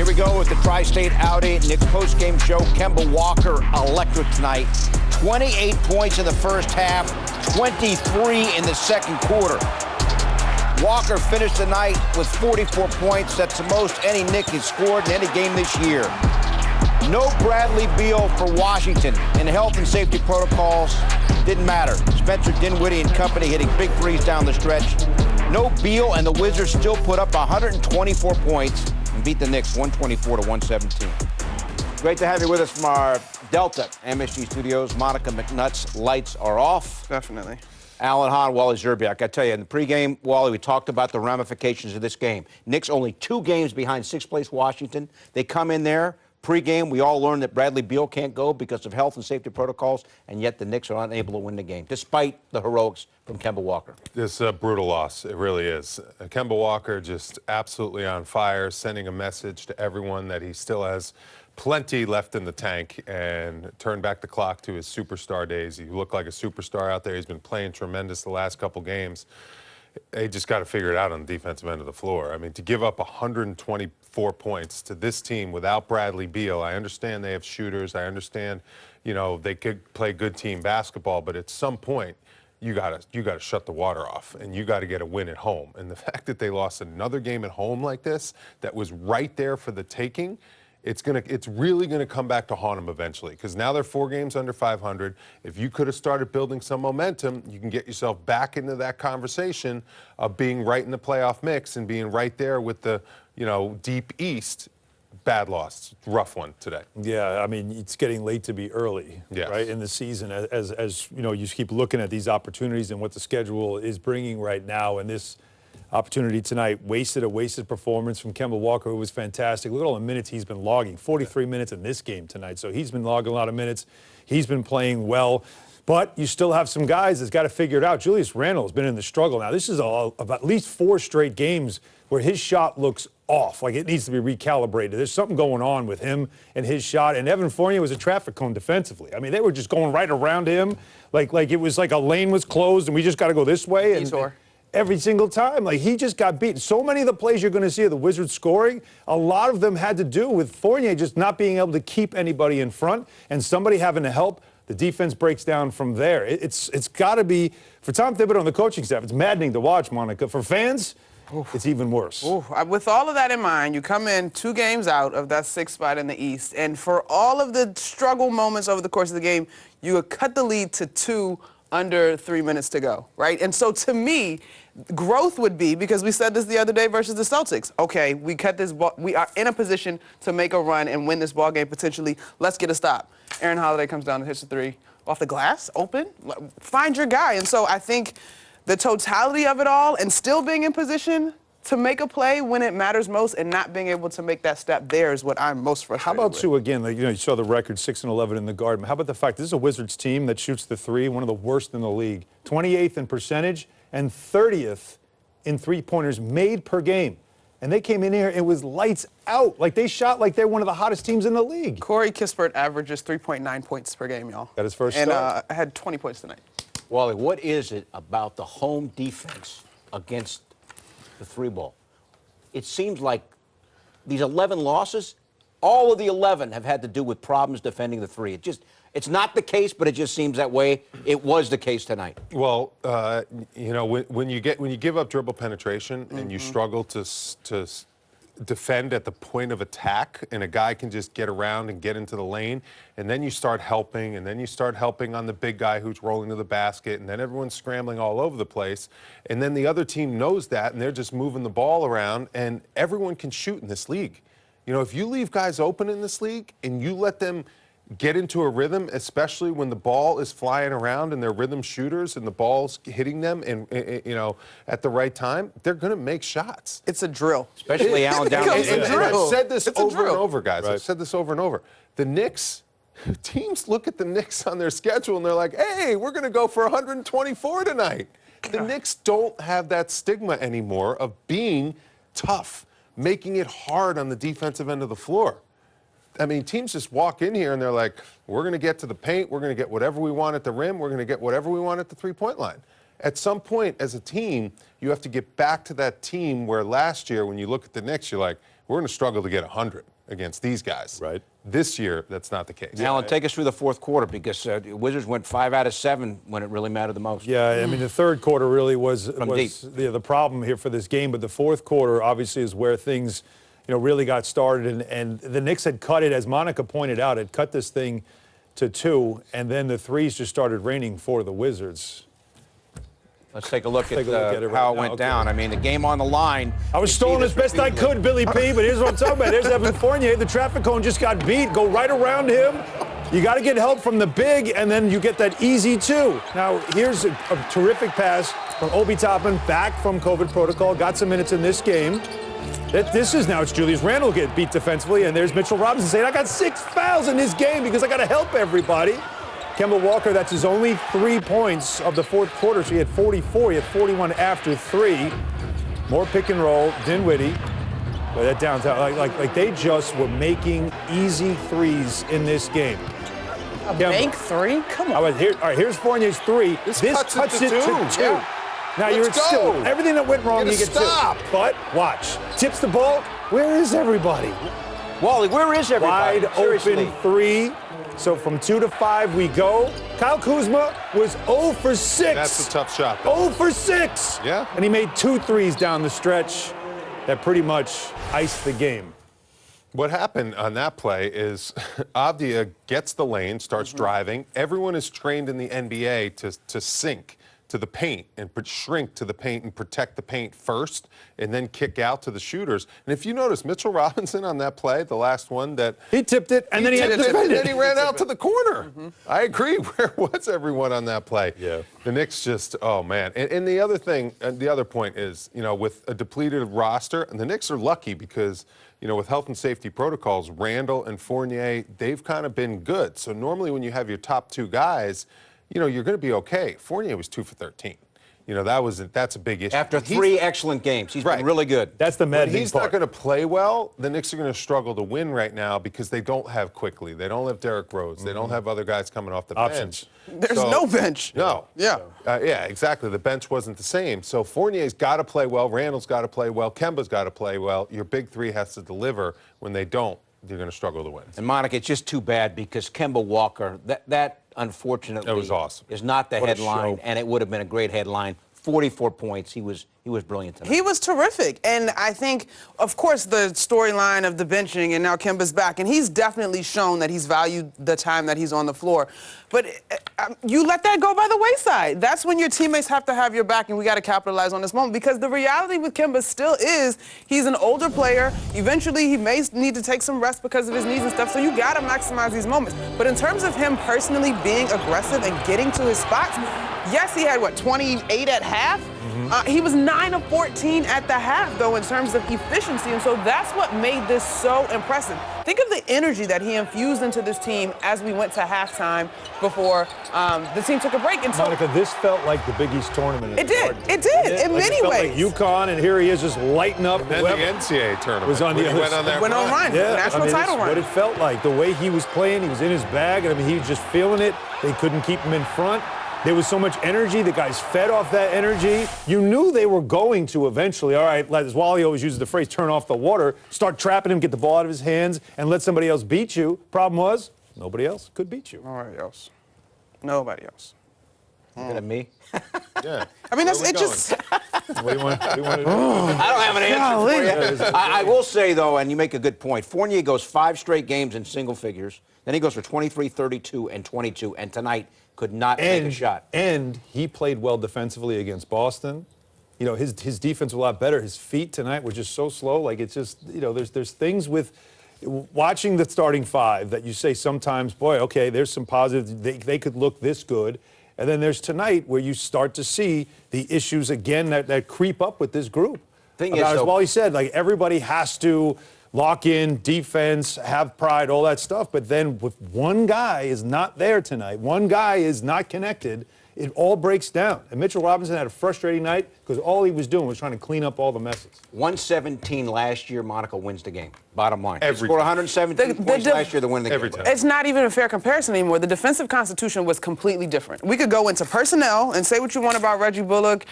Here we go with the Tri-State Audi Knicks post-game show. Kemba Walker, electric tonight. 28 points in the first half, 23 in the second quarter. Walker finished the night with 44 points. That's the most any Knick has scored in any game this year. No Bradley Beal for Washington. And health and safety protocols didn't matter. Spencer Dinwiddie and company hitting big threes down the stretch. No Beal, and the Wizards still put up 124 points and beat the Knicks 124-117. Great to have you with us from our Delta MSG studios. Monica McNutt's lights are off. Definitely. Alan Hahn, Wally Zerbiak. I tell you, in the pregame, Wally, we talked about the ramifications of this game. Knicks only 2 games behind sixth-place Washington. They come in there. Pre-game, we all learned that Bradley Beal can't go because of health and safety protocols, and yet the Knicks are unable to win the game, despite the heroics from Kemba Walker. This is a brutal loss. It really is. Kemba Walker just absolutely on fire, sending a message to everyone that he still has plenty left in the tank and turn back the clock to his superstar days. He looked like a superstar out there. He's been playing tremendous the last couple games. They just got to figure it out on the defensive end of the floor. I mean, to give up 124 points to this team without Bradley Beal, I understand they have shooters. I understand, you know, they could play good team basketball, but at some point, you gotta shut the water off, and you got to get a win at home. And the fact that they lost another game at home like this, that was right there for the taking, it's really gonna come back to haunt them eventually, because now they're 4 games under 500. If you could have started building some momentum, you can get yourself back into that conversation of being right in the playoff mix and being right there with the, you know, deep East. Bad loss, rough one today. Yeah, I mean, it's getting late to be early, yes, right, in the season. As you know, you keep looking at these opportunities and what the schedule is bringing right now, and this opportunity tonight a wasted performance from Kemba Walker, who was fantastic. Look at all the minutes he's been logging, 43 minutes in this game tonight. So he's been logging a lot of minutes. He's been playing well. But you still have some guys that's got to figure it out. Julius Randle has been in the struggle now. This is of at least 4 straight games where his shot looks off, like it needs to be recalibrated. There's something going on with him and his shot. And Evan Fournier was a traffic cone defensively. I mean, they were just going right around him, like it was like a lane was closed and we just got to go this way. And every single time, like, he just got beaten. So many of the plays you're going to see of the Wizards scoring, a lot of them had to do with Fournier just not being able to keep anybody in front and somebody having to help. The defense breaks down from there. It's got to be, for Tom Thibodeau and the coaching staff, it's maddening to watch, Monica. For fans, it's even worse. With all of that in mind, you come in 2 games out of that 6th spot in the East, and for all of the struggle moments over the course of the game, you cut the lead to 2 under 3 minutes to go, right? And so to me, growth would be, because we said this the other day versus the Celtics, okay, we cut this ball, we are in a position to make a run and win this ball game potentially. Let's get a stop. Aaron Holiday comes down and hits a 3 off the glass, open, find your guy. And so I think the totality of it all and still being in position to make a play when it matters most and not being able to make that step there is what I'm most frustrated with. How about Sue, again, like, you know, you saw the record 6-11 in the Garden. How about the fact this is a Wizards team that shoots the 3, one of the worst in the league, 28th in percentage and 30th in three-pointers made per game. And they came in here, it was lights out. Like, they shot like they're one of the hottest teams in the league. Corey Kispert averages 3.9 points per game, y'all. Got his first start. And had 20 points tonight. Wally, what is it about the home defense against the 3 ball? It seems like these 11 losses, all of the 11 have had to do with problems defending the 3. It's not the case, but it just seems that way. It was the case tonight. Well, you know, when you give up dribble penetration and you struggle to defend at the point of attack, and a guy can just get around and get into the lane, and then you start helping, on the big guy who's rolling to the basket, and then everyone's scrambling all over the place, and then the other team knows that, and they're just moving the ball around, and everyone can shoot in this league. You know, if you leave guys open in this league and you let them get into a rhythm, especially when the ball is flying around and they're rhythm shooters and the ball's hitting them and, you know, at the right time, they're going to make shots. It's a drill. Especially Allen down. It's a drill. I've said this over and over, guys. Right. I've said this over and over. The Knicks, teams look at the Knicks on their schedule and they're like, hey, we're going to go for 124 tonight. The Knicks don't have that stigma anymore of being tough, making it hard on the defensive end of the floor. I mean, teams just walk in here and they're like, we're going to get to the paint, we're going to get whatever we want at the rim, we're going to get whatever we want at the three-point line. At some point, as a team, you have to get back to that team where last year, when you look at the Knicks, you're like, we're going to struggle to get 100. against these guys. Right. This year, that's not the case. Alan, take us through the fourth quarter because Wizards went 5 out of 7 when it really mattered the most. Yeah, I mean, the third quarter really was the problem here for this game, but the fourth quarter obviously is where things, really got started, and the Knicks had cut it, as Monica pointed out, had cut this thing to 2, and then the threes just started raining for the Wizards. Let's take a look at it how right it went now. down. I mean, the game on the line. I was stalling as best I could, Billy P, but here's what I'm talking about. There's Evan Fournier. The traffic cone just got beat. Go right around him. You got to get help from the big, and then you get that easy 2. Now, here's a terrific pass from Obi Toppin back from COVID protocol. Got some minutes in this game. It's Julius Randle get beat defensively, and there's Mitchell Robinson saying, I got 6 fouls in this game because I got to help everybody. Kemba Walker, that's his only 3 points of the fourth quarter. So he had 44. He had 41 after 3. More pick and roll. Dinwiddie. Well, that downtown. Like they just were making easy threes in this game. A bank 3? Come on. All right, here's Fournier's 3. This cuts it to 2. Yeah. Now you're still everything that went wrong. You get 2. But watch. Tips the ball. Where is everybody? Wally, where is everybody? Wide Seriously. open 3. So from 2 to 5 we go. Kyle Kuzma was 0 for 6. That's a tough shot, though. 0 for 6. Yeah. And he made 2 threes down the stretch that pretty much iced the game. What happened on that play is Avdia gets the lane, starts driving. Everyone is trained in the NBA to sink to the paint and shrink to the paint and protect the paint first and then kick out to the shooters. And if you notice, Mitchell Robinson on that play, the last one, that he tipped it and then he had to defend it. And then he ran out to the corner. I agree. Where was everyone on that play? Yeah. The Knicks just, oh, man. And the other thing, the other point is, with a depleted roster, and the Knicks are lucky because, with health and safety protocols, Randall and Fournier, they've kind of been good. So normally when you have your top 2 guys, you're going to be okay. Fournier was 2 for 13. That's a big issue. After 3 excellent games, he's been really good. That's the maddening part. He's not going to play well. The Knicks are going to struggle to win right now because they don't have Quickly. They don't have Derrick Rose. They don't have other guys coming off the Options. bench. There's no bench. No. Yeah. Yeah, exactly. The bench wasn't the same. So Fournier's got to play well. Randall's got to play well. Kemba's got to play well. Your big 3 has to deliver. When they don't, you're going to struggle to win. And Monica, it's just too bad because Kemba Walker, that unfortunately was awesome. is not the What a headline, show. and it would have been a great headline. 44 points. He was brilliant tonight. He was terrific. And I think, of course, the storyline of the benching, and now Kemba's back, and he's definitely shown that he's valued the time that he's on the floor. But you let that go by the wayside. That's when your teammates have to have your back, and we got to capitalize on this moment. Because the reality with Kemba still is he's an older player. Eventually, he may need to take some rest because of his knees and stuff, so you got to maximize these moments. But in terms of him personally being aggressive and getting to his spots, yes, he had, 28 at half? He was 9 of 14 at the half, though, in terms of efficiency, and so that's what made this so impressive. Think of the energy that he infused into this team as we went to halftime before the team took a break. And so, Monica, this felt like the Big East tournament. It did. It did, in many ways. Like UConn, and here he is just lighting up. And then the NCAA tournament was on the other side. Went on run. Yeah, National title run. What it felt like, the way he was playing, he was in his bag, and he was just feeling it. They couldn't keep him in front. There was so much energy. The guys fed off that energy. You knew they were going to eventually, all right, as Wally always uses the phrase, turn off the water, start trapping him, get the ball out of his hands, and let somebody else beat you. Problem was, nobody else could beat you. Nobody else. Nobody else. Looking at me. Yeah. I mean, it just. What do you want to do? I don't have an answer for you. I will say, though, and you make a good point, Fournier goes 5 straight games in single figures. Then he goes for 23, 32, and 22, and tonight could not make a shot. And he played well defensively against Boston. His defense was a lot better. His feet tonight were just so slow. Like, it's just, there's things with watching the starting 5 that you say sometimes, boy, okay, there's some positives. They could look this good. And then there's tonight where you start to see the issues again that creep up with this group. As Wally said, like, everybody has to lock in, defense, have pride, all that stuff. But then if one guy is not there tonight, one guy is not connected, it all breaks down. And Mitchell Robinson had a frustrating night because all he was doing was trying to clean up all the messes. 117 last year, Monaco wins the game. Bottom line. He Every scored time. 117 points last year to win the game. Every time. It's not even a fair comparison anymore. The defensive constitution was completely different. We could go into personnel and say what you want about Reggie Bullock.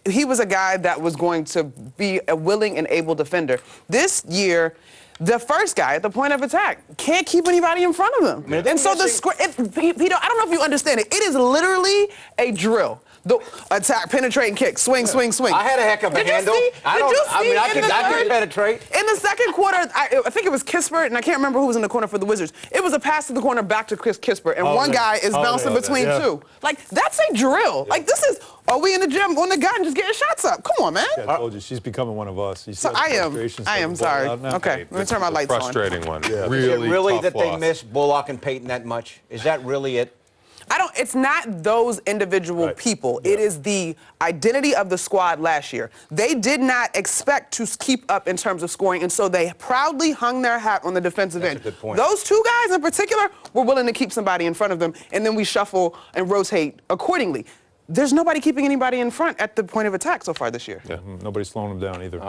He was a guy that was going to be a willing and able defender. This year, the first guy at the point of attack can't keep anybody in front of him. And so the square, Peter, I don't know if you understand it. It is literally a drill. The attack, penetrating kick, swing, swing, swing. I had a heck of a handle. I can penetrate. In the second quarter, I think it was Kispert, and I can't remember who was in the corner for the Wizards. It was a pass to the corner back to Kispert, and one guy is bouncing between two. Like, that's a drill. Like, this is, are we in the gym on the gun just getting shots up? Come on, man. Yeah, I told you, she's becoming one of us. So I am sorry. Okay, let me turn my lights on. Frustrating one. Yeah. Really, Is it really tough that they loss. miss Bullock and Payton that much? Is that really it? It's not those individual people. Yeah. It is the identity of the squad last year. They did not expect to keep up in terms of scoring, and so they proudly hung their hat on the defensive end. That's a good point. Those two guys in particular were willing to keep somebody in front of them, and then we shuffle and rotate accordingly. There's nobody keeping anybody in front at the point of attack so far this year. Yeah, nobody's slowing them down either.